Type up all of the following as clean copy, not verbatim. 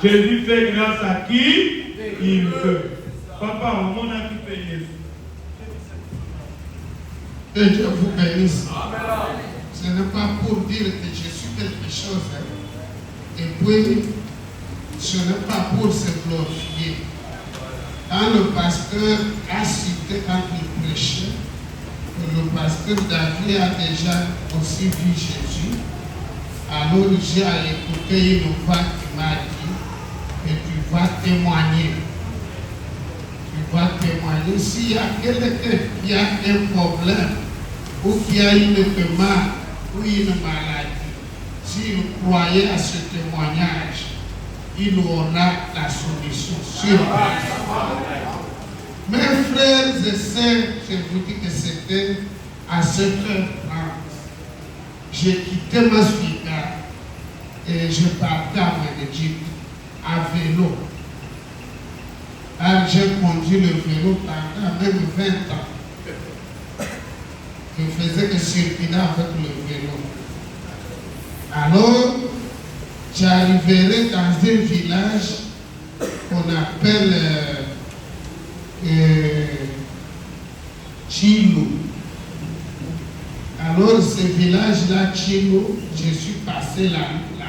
Jésus fait grâce à qui il veut. Papa, au monde a qui fait Jésus. Que Dieu vous bénisse. Ce n'est pas pour dire que je suis quelque chose. Et puis, ce n'est pas pour se glorifier. Quand le pasteur a cité, quand il prêchait, le pasteur David a déjà aussi vu Jésus. Alors j'ai écouté une voix qui m'a dit que tu vas témoigner. Tu vas témoigner. S'il y a quelqu'un qui a un problème ou qui a une demande ou une maladie, s'il croyait à ce témoignage, il aura la solution sur place. Mes frères et sœurs, je vous dis que c'était à 7h30. J'ai quitté ma Suiga et je partais à Médégique à vélo. Alors j'ai conduit le vélo pendant même 20 ans. Je faisais que circuler avec le vélo. Alors, j'arriverai dans un village qu'on appelle Chilo. Alors, ce village-là, Chilo, je suis passé là-bas.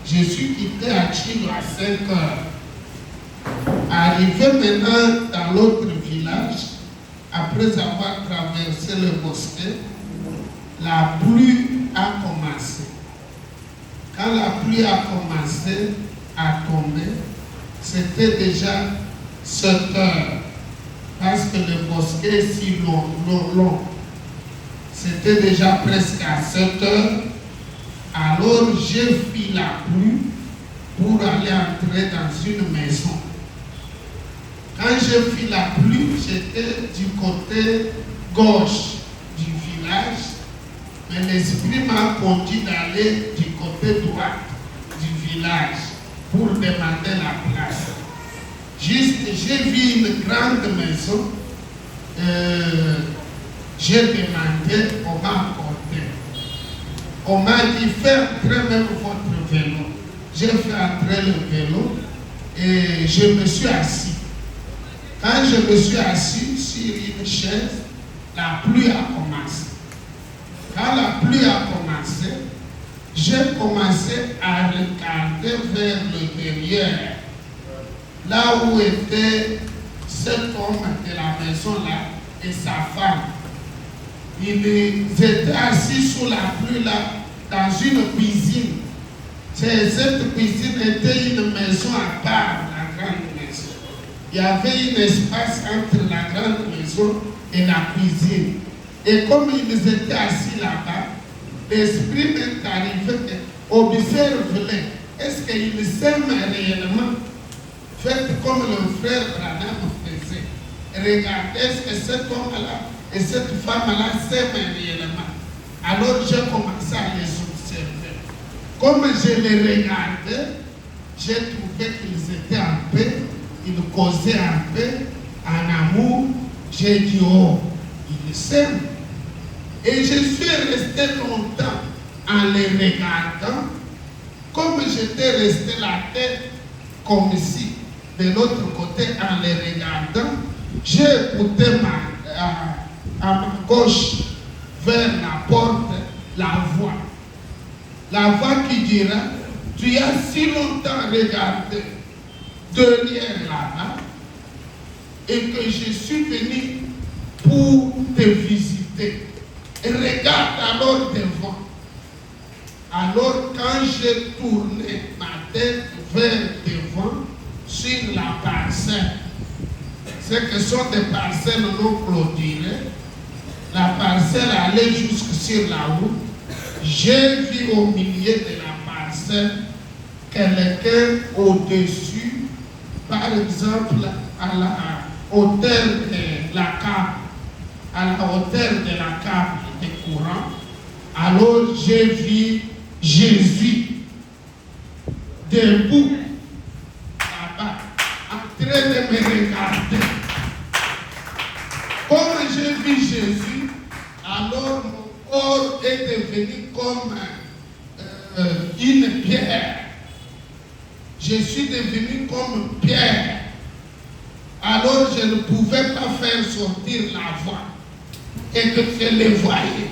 Je suis quitté à Chilo à 5 heures. Arrivé maintenant dans l'autre village, après avoir traversé le bosquet, la pluie a commencé. Quand la pluie a commencé à tomber, c'était déjà 7 heures. Parce que le bosquet est si long. C'était déjà presque à 7 heures. Alors j'ai fui la pluie pour aller entrer dans une maison. Quand j'ai fui la pluie, j'étais du côté gauche du village. Mais l'esprit m'a conduit d'aller du côté droit du village pour demander la place. Juste, j'ai vu une grande maison. J'ai demandé, on m'a accordé. On m'a dit, faites entrer même votre vélo. J'ai fait entrer le vélo et je me suis assis. Quand je me suis assis sur une chaise, la pluie a commencé. Quand la pluie a commencé, j'ai commencé à regarder vers le derrière, là où était cet homme de la maison-là et sa femme. Ils étaient assis sous la pluie là, dans une cuisine. Cette cuisine était une maison à part, la grande maison. Il y avait un espace entre la grande maison et la cuisine. Et comme ils étaient assis là-bas, l'esprit m'est arrivé que, observe-les. Est-ce qu'ils s'aiment réellement? Faites comme le frère Branham faisait. Regardez est-ce que cet homme-là et cette femme-là s'aiment réellement. Alors j'ai commencé à les observer. Comme je les regardais, j'ai trouvé qu'ils étaient en paix, ils causaient en paix, en amour. J'ai dit, oh, ils s'aiment. Et je suis resté longtemps en les regardant, comme j'étais resté la tête comme ici, de l'autre côté en les regardant. J'ai écouté à ma gauche vers la porte la voix. La voix qui dira, tu as si longtemps regardé derrière là-bas et que je suis venu pour te visiter. Et regarde alors devant. Alors quand j'ai tourné ma tête vers devant, sur la parcelle, ce que sont des parcelles non clôturées, la parcelle allait jusque sur la route. J'ai vu au milieu de la parcelle quelqu'un au-dessus, par exemple à la hauteur de la câble, à la hauteur de la câble de courant. Alors j'ai vu Jésus debout là-bas, en train de me regarder. Comme j'ai vu Jésus, alors mon corps est devenu comme une pierre. je suis devenu comme Pierre. Alors je ne pouvais pas faire sortir la voix et que je les voyais.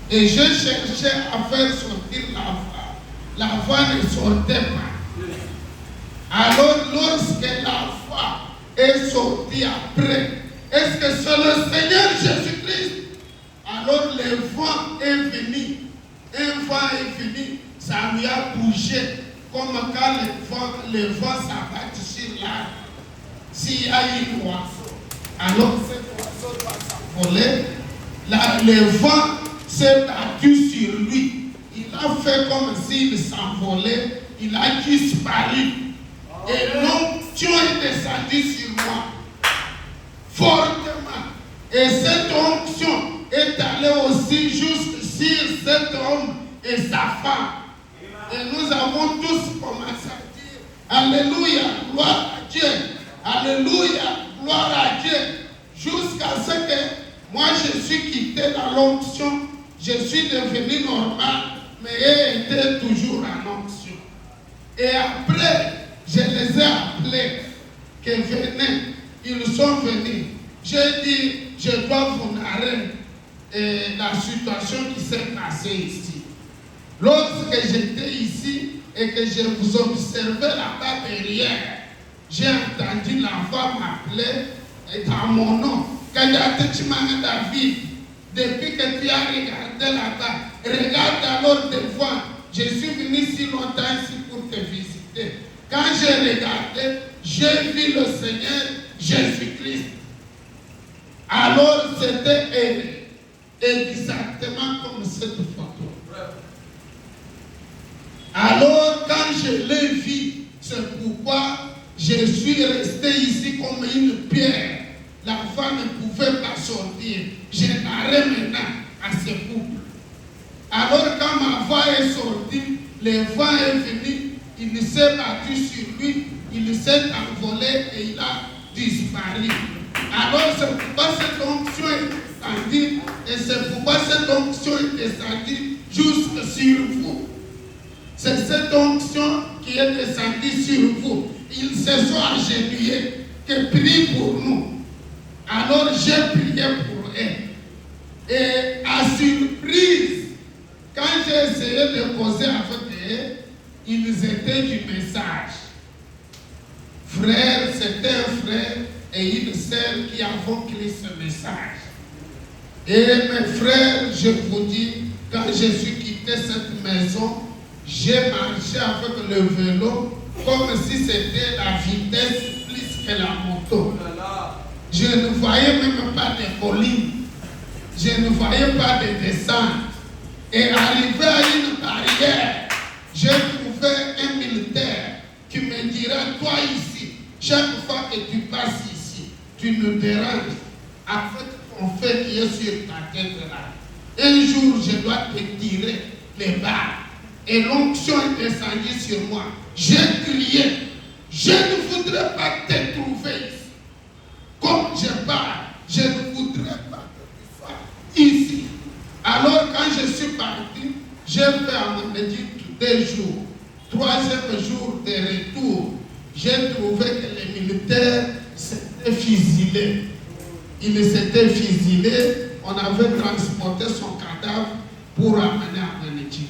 Et je cherchais à faire sortir la voix. La voix ne sortait pas. Alors lorsque la voix est sortie après, est-ce que c'est le Seigneur Jésus-Christ? Alors le vent est venu. Un vent est venu, ça lui a bougé. Comme quand le vent s'abat sur l'arbre. S'il y a une oiseau, alors cet oiseau doit s'envoler. Le vent s'est battu sur lui. Il a fait comme s'il s'envolait. Il a disparu. Et l'onction est descendue sur moi. Fortement. Et cette onction est allée aussi juste sur cet homme et sa femme. Et nous avons tous commencé à dire Alléluia, gloire à Dieu. Alléluia, gloire à Dieu. Jusqu'à ce que moi je suis quitté dans l'onction. Je suis devenu normal, mais j'ai été toujours en onction. Et après, je les ai appelés, que venez, ils sont venus. J'ai dit, je dois vous narrer la situation qui s'est passée ici. Lorsque j'étais ici et que je vous observais là-bas derrière, j'ai entendu la voix m'appeler dans mon nom. Quand David, depuis que tu as regardé là-bas, regarde alors devant. Je suis venu si longtemps ici pour te visiter. Quand j'ai regardé, j'ai vu le Seigneur Jésus-Christ. Alors c'était exactement comme cette photo. Alors quand je l'ai vu, c'est pourquoi je suis resté ici comme une pierre. La voix ne pouvait pas sortir. J'ai narré maintenant à ce couple. Alors quand ma voix est sortie, le vent est venu, il s'est battu sur lui, il s'est envolé et il a disparu. Alors c'est pourquoi cette onction est descendue, et c'est pourquoi cette onction est descendue jusque sur vous. C'est cette onction qui est descendue sur vous. Ils se sont agenouillés, que prie pour nous. Alors j'ai prié pour eux. Et à surprise, quand j'ai essayé de causer avec eux, ils étaient du message. Frère, c'était un frère et une sœur qui avons créé ce message. Et mes frères, je vous dis, quand je suis quitté cette maison, j'ai marché avec le vélo comme si c'était la vitesse plus que la moto. Je ne voyais même pas de collines. Je ne voyais pas de descente. Et arrivé à une barrière, j'ai trouvé un militaire qui me dira, toi ici, chaque fois que tu passes ici, tu nous déranges avec ton fait qui est sur ta tête là. Un jour, je dois te tirer les balles. Et l'onction est descendue sur moi. J'ai crié, je ne voudrais pas te trouver ici. Comme je parle, je ne voudrais pas que tu sois ici. Alors quand je suis parti, j'ai fait à mon édite 2 jours. 3e jour de retour, j'ai trouvé que les militaires s'étaient fusillés. Ils s'étaient fusillés, on avait transporté son cadavre pour amener à mon édite.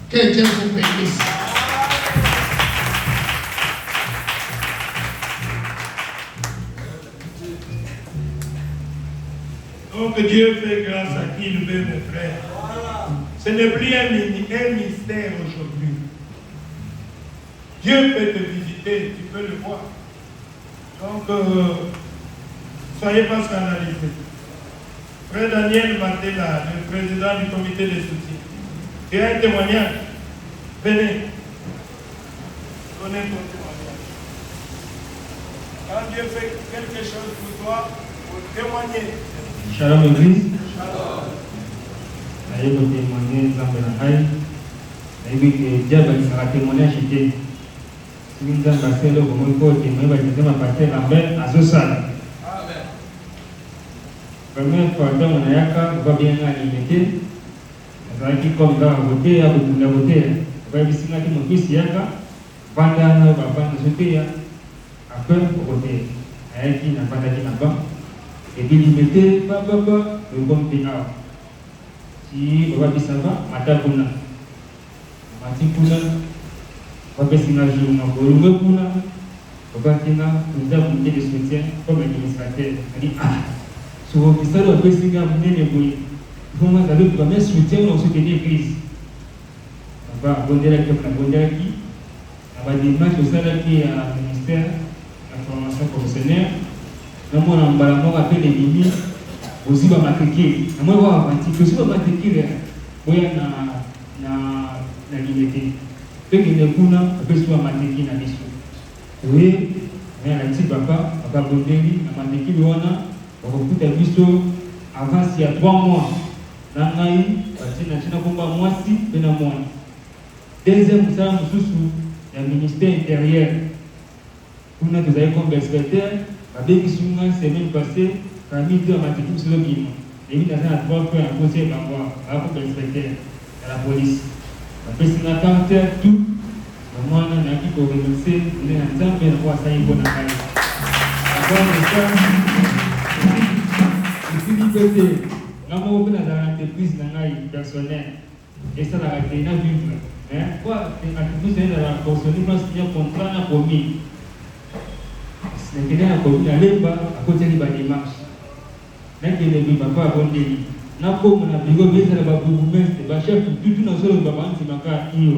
Que Dieu vous bénisse. Donc Dieu fait grâce à qui il veut, mon frère. Ce n'est plus un mystère aujourd'hui. Dieu peut te visiter, tu peux le voir. Donc, soyez pas scandalisés. Frère Daniel Matela, le président du comité de soutien, tu as un témoignage. Venez. Donnez ton témoignage. Quand Dieu fait quelque chose pour toi, pour témoigner. Shalom Église. Shalom. Je vais témoigner Nzambe na Hai. Je vais dire que ça va témoignage était. Si Nzambe a fait le bon mot, témoigner va dire ma partie Lambert à Zosal. Amen. Première fois dans mon ayaka, va bien alimenter. Ça qui comme dans voter à beaucoup la voter. Va ici là qui mon fils yaka. Pendant le papa nous souhaitait après pour côté qui n'a pas d'avis là-bas et puis il mettait papa le bon pénal si papa ça va mata kuna mati kuna papa singa jour na bolunga kuna papa singa nous avons des soutien comme administrateur dit sur le ministère de singa munene boy comment ça le premier soutien dans soutenir l'église papa bondela qui la dimanche au salaire qui est à ministère de la formation professionnelle, nous avons un appel les mimi aussi va matriculer. Nous avons un petit aussi va matriculer. Oui, na limité. Peu qui ne kuna après soit matriculer na biso. Oui, mais la petite papa bondeli na matriculer on va kuta biso avant il y a 3 mois. Na ngai parce que na komba mwasi pena mois. Deuxième ça mususu le ministère intérieur, pour nous avons comme inspecteur, avec qui sont la semaine passée, Camille dit à ma équipe sur le guide. Et il y a 3 fois à poser par moi, comme inspecteur, à la police. Après, c'est une carte, tout. Moi, on a qui pour remercier, on est en train de voir ça, il faut en parler. Avant de ça, je suis dit que nous avons ouvert dans l'entreprise personnelle, et ça, la réalité, nous vivre. Quoi, l'entreprise est dans la fonctionner parce qu'il y a un contrat à commis. C'est qu'il y a un commis à l'époque, à côté de la démarche. Là, il y a des papas à bon délit. Là, comme on a dit, on a un chef, tout dans le monde, c'est ma iyo.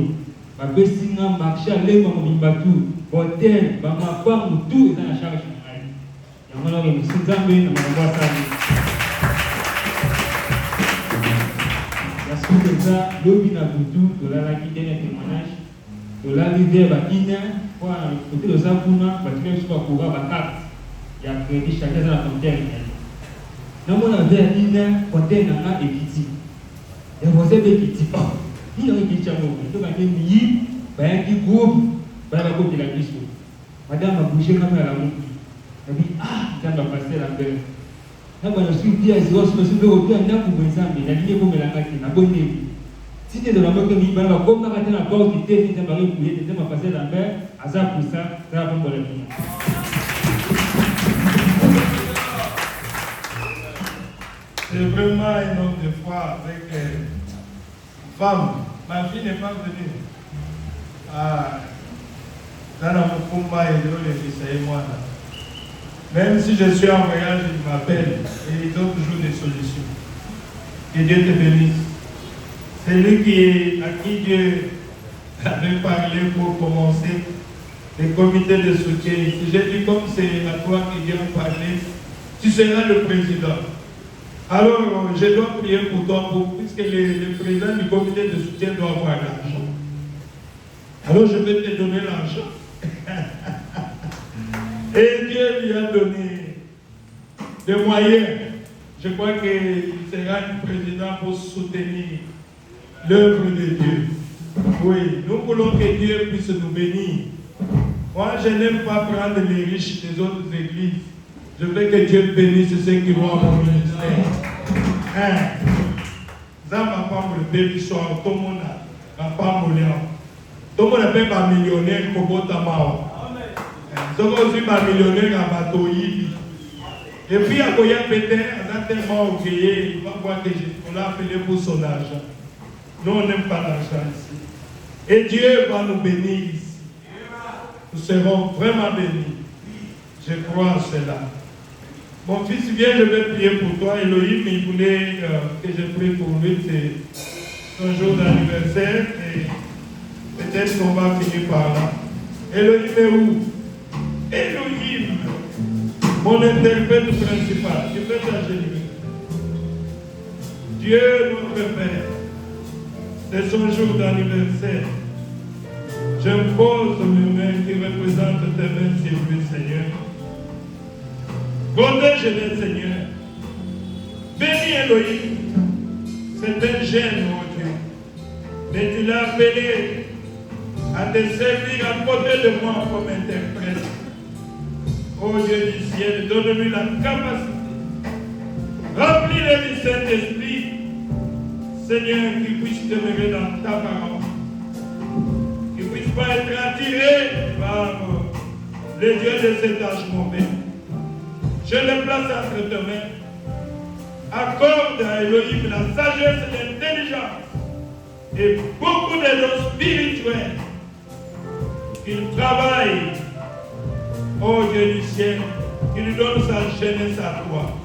Ma personne a marché à l'époque, on a tout. Hôtel, ma femme, tout est dans la charge. Il y a un homme qui s'est zamé, on va voir ça. Comme ça, l'objet n'a pas tout, de la guide d'un témoignage, de la rivière Bakina, pour côté de Zapuna, parce que je suis pour la carte, il y a crédit chacun dans la frontière. Nous avons un verre, côté d'un et petit. Et vous avez des petits pas. Il y a un petit chameau, il y a un petit groupe, il y a un groupe de la mission. Madame a bougé comme elle a monté. Elle dit, ça va passer la belle. Je suis dit à Zéros, je suis venu à Nakou Benzambi, la ligne pour me la gâter, la bonne nuit. Si tu es dans la main que tu vas comme tu as la porte qui t'est barré pour y aller, tu vas passer la mer, à ça pour ça, ça va prendre la vie. C'est vraiment un homme de foi avec une femme. Ma fille n'est pas venue. Dans mon combat, il y a moi. Même si je suis en voyage, il m'appelle et il donne toujours des solutions. Que Dieu te bénisse. C'est lui à qui Dieu avait parlé pour commencer les comités de soutien. J'ai dit, comme c'est à toi que Dieu a parlé, tu seras le président. Alors, je dois prier pour toi, puisque le président du comité de soutien doit avoir l'argent. Alors, je vais te donner l'argent. Et Dieu lui a donné des moyens. Je crois qu'il sera le président pour soutenir l'œuvre de Dieu. Oui, nous voulons que Dieu puisse nous bénir. Moi, je n'aime pas prendre les riches des autres églises. Je veux que Dieu bénisse ceux qui vont à mon ministère. Ça m'a pas le bébé soir, tout le monde n'a pas mon léon. Tout le monde n'a pas un millionnaire comme Botamao. Donc aussi ma millionnaire à bateau. Et puis à Koya Péter, on a tellement oublié, il va voir que on l'a appelé pour son argent. Nous on n'aime pas l'argent ici. Et Dieu va nous bénir ici. Nous serons vraiment bénis. Je crois en cela. Mon fils vient, je vais prier pour toi. Elohim, il voulait que je prie pour lui. C'est son jour d'anniversaire. Et peut-être qu'on va finir par là. Elohim est où? Elohim, mon interprète principal, je vais t'agenouiller. Dieu notre Père, c'est son jour d'anniversaire. J'impose mes mains qui représentent tes mains sur lui, Seigneur. Protège-les, Seigneur. Bénis Elohim. C'est un jeune, mon Dieu. Mais tu l'as appelé à te servir à côté de moi comme interprète. Oh Dieu du ciel, donne-lui la capacité. Remplis-le du Saint-Esprit. Seigneur, qu'il puisse demeurer dans ta parole. Qu'il ne puisse pas être attiré le Dieu de cet âge mauvais, je le place entre tes mains. Accorde à Elohim la sagesse et l'intelligence et beaucoup de dons spirituels. Il travaille, ô Dieu du ciel, qu'il donne sa jeunesse à toi.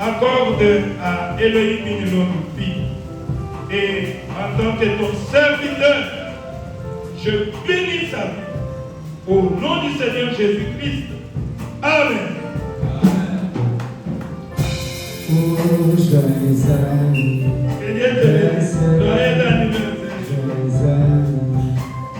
Accorde à Elohim une longue vie. Et en tant que ton serviteur, je bénis sa vie. Au nom du Seigneur Jésus-Christ. Amen. Oh, joyeux Que Dieu te bénisse.